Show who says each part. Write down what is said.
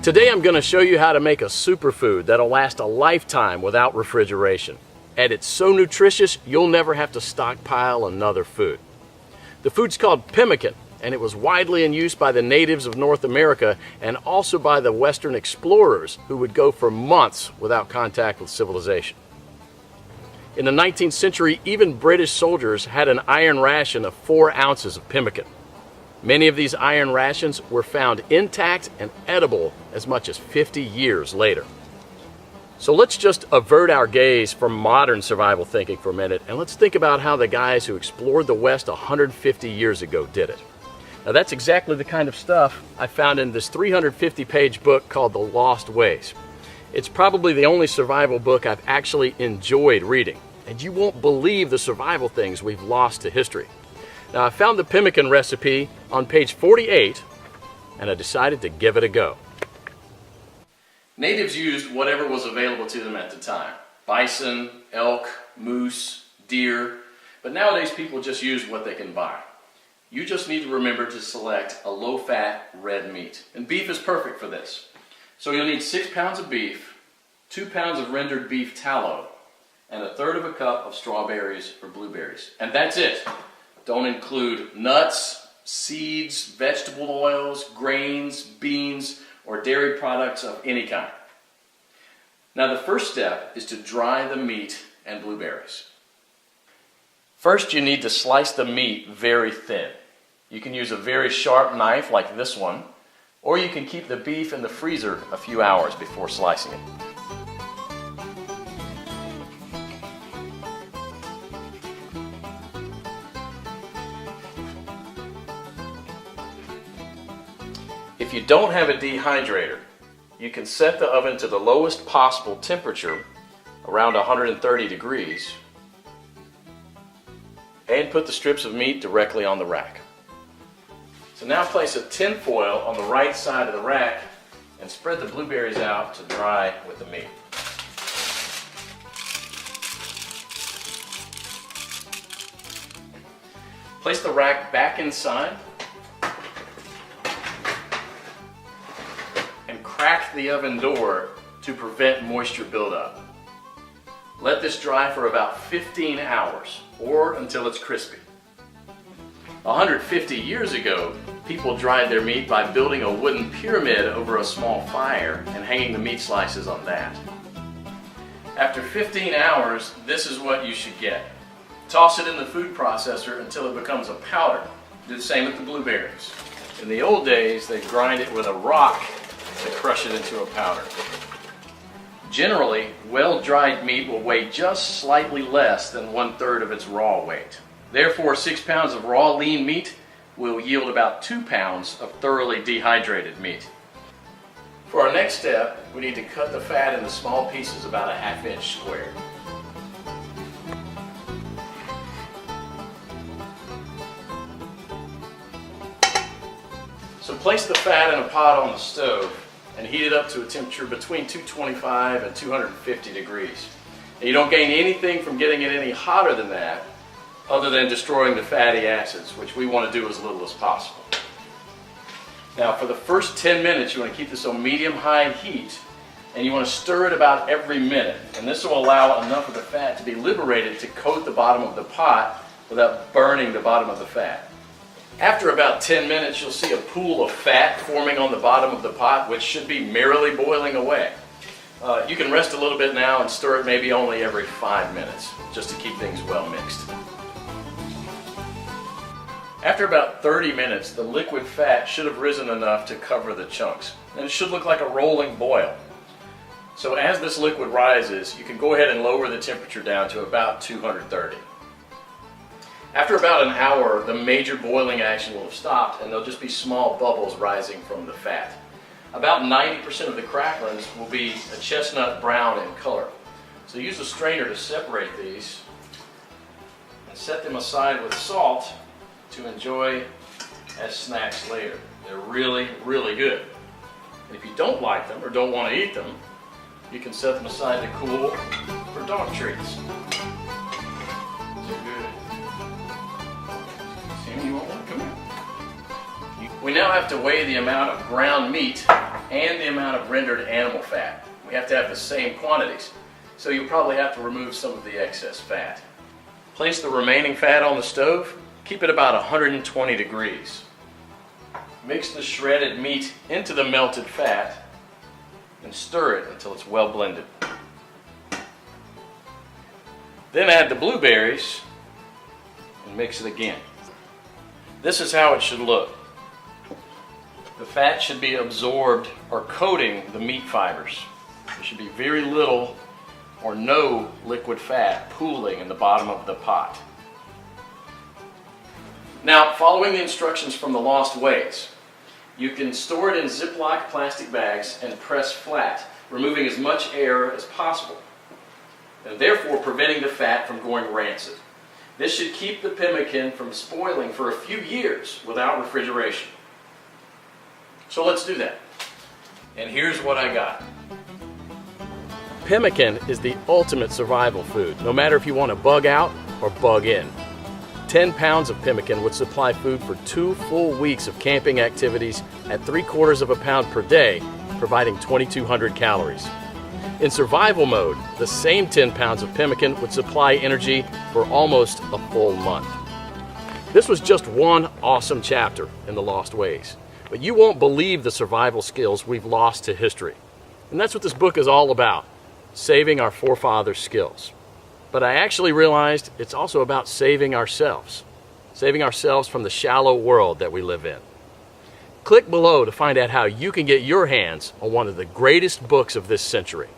Speaker 1: Today I'm going to show you how to make a superfood that'll last a lifetime without refrigeration. And it's so nutritious you'll never have to stockpile another food. The food's called pemmican, and it was widely in use by the natives of North America and also by the Western explorers who would go for months without contact with civilization. In the 19th century, even British soldiers had an iron ration of 4 ounces of pemmican. Many of these iron rations were found intact and edible as much as 50 years later. So let's just avert our gaze from modern survival thinking for a minute, and let's think about how the guys who explored the West 150 years ago did it. Now that's exactly the kind of stuff I found in this 350-page book called The Lost Ways. It's probably the only survival book I've actually enjoyed reading, and you won't believe the survival things we've lost to history. Now I found the pemmican recipe on page 48, and I decided to give it a go. Natives used whatever was available to them at the time. Bison, elk, moose, deer, but nowadays people just use what they can buy. You just need to remember to select a low-fat red meat, and beef is perfect for this. So you'll need 6 pounds of beef, 2 pounds of rendered beef tallow, and 1/3 cup of strawberries or blueberries. And that's it. Don't include nuts, seeds, vegetable oils, grains, beans, or dairy products of any kind. Now the first step is to dry the meat and blueberries. First you need to slice the meat very thin. You can use a very sharp knife like this one, or you can keep the beef in the freezer a few hours before slicing it. If you don't have a dehydrator, you can set the oven to the lowest possible temperature, around 130 degrees, and put the strips of meat directly on the rack. So now place a tin foil on the right side of the rack and spread the blueberries out to dry with the meat. Place the rack back inside and crack the oven door to prevent moisture buildup. Let this dry for about 15 hours or until it's crispy. 150 years ago, people dried their meat by building a wooden pyramid over a small fire and hanging the meat slices on that. After 15 hours, this is what you should get. Toss it in the food processor until it becomes a powder. Do the same with the blueberries. In the old days, they grind it with a rock to crush it into a powder. Generally, well-dried meat will weigh just slightly less than 1/3 of its raw weight. Therefore, 6 pounds of raw lean meat will yield about 2 pounds of thoroughly dehydrated meat. For our next step, we need to cut the fat into small pieces about a 1/2 inch square. So place the fat in a pot on the stove and heat it up to a temperature between 225 and 250 degrees. And you don't gain anything from getting it any hotter than that, other than destroying the fatty acids, which we want to do as little as possible. Now for the first 10 minutes you want to keep this on medium-high heat, and you want to stir it about every minute, and this will allow enough of the fat to be liberated to coat the bottom of the pot without burning the bottom of the fat. After about 10 minutes you'll see a pool of fat forming on the bottom of the pot, which should be merrily boiling away. You can rest a little bit now and stir it maybe only every 5 minutes, just to keep things well mixed. After about 30 minutes, the liquid fat should have risen enough to cover the chunks, and it should look like a rolling boil. So as this liquid rises, you can go ahead and lower the temperature down to about 230. After about an hour, the major boiling action will have stopped, and there'll just be small bubbles rising from the fat. About 90% of the cracklings will be a chestnut brown in color. So use a strainer to separate these and set them aside with salt to enjoy as snacks later. They're really, really good. And if you don't like them or don't want to eat them, you can set them aside to cool for dog treats. They're good. Sammy, you want one? Come here. We now have to weigh the amount of ground meat and the amount of rendered animal fat. We have to have the same quantities, so you'll probably have to remove some of the excess fat. Place the remaining fat on the stove. Keep it about 120 degrees. Mix the shredded meat into the melted fat and stir it until it's well blended. Then add the blueberries and mix it again. This is how it should look. The fat should be absorbed or coating the meat fibers. There should be very little or no liquid fat pooling in the bottom of the pot. Now, following the instructions from the Lost Ways, you can store it in Ziploc plastic bags and press flat, removing as much air as possible, and therefore preventing the fat from going rancid. This should keep the pemmican from spoiling for a few years without refrigeration. So let's do that. And here's what I got. Pemmican is the ultimate survival food, no matter if you want to bug out or bug in. 10 pounds of pemmican would supply food for 2 full weeks of camping activities at 3/4 of a pound per day, providing 2,200 calories. In survival mode, the same 10 pounds of pemmican would supply energy for almost a full month. This was just one awesome chapter in the Lost Ways, but you won't believe the survival skills we've lost to history. And that's what this book is all about, saving our forefathers' skills. But I actually realized it's also about saving ourselves from the shallow world that we live in. Click below to find out how you can get your hands on one of the greatest books of this century.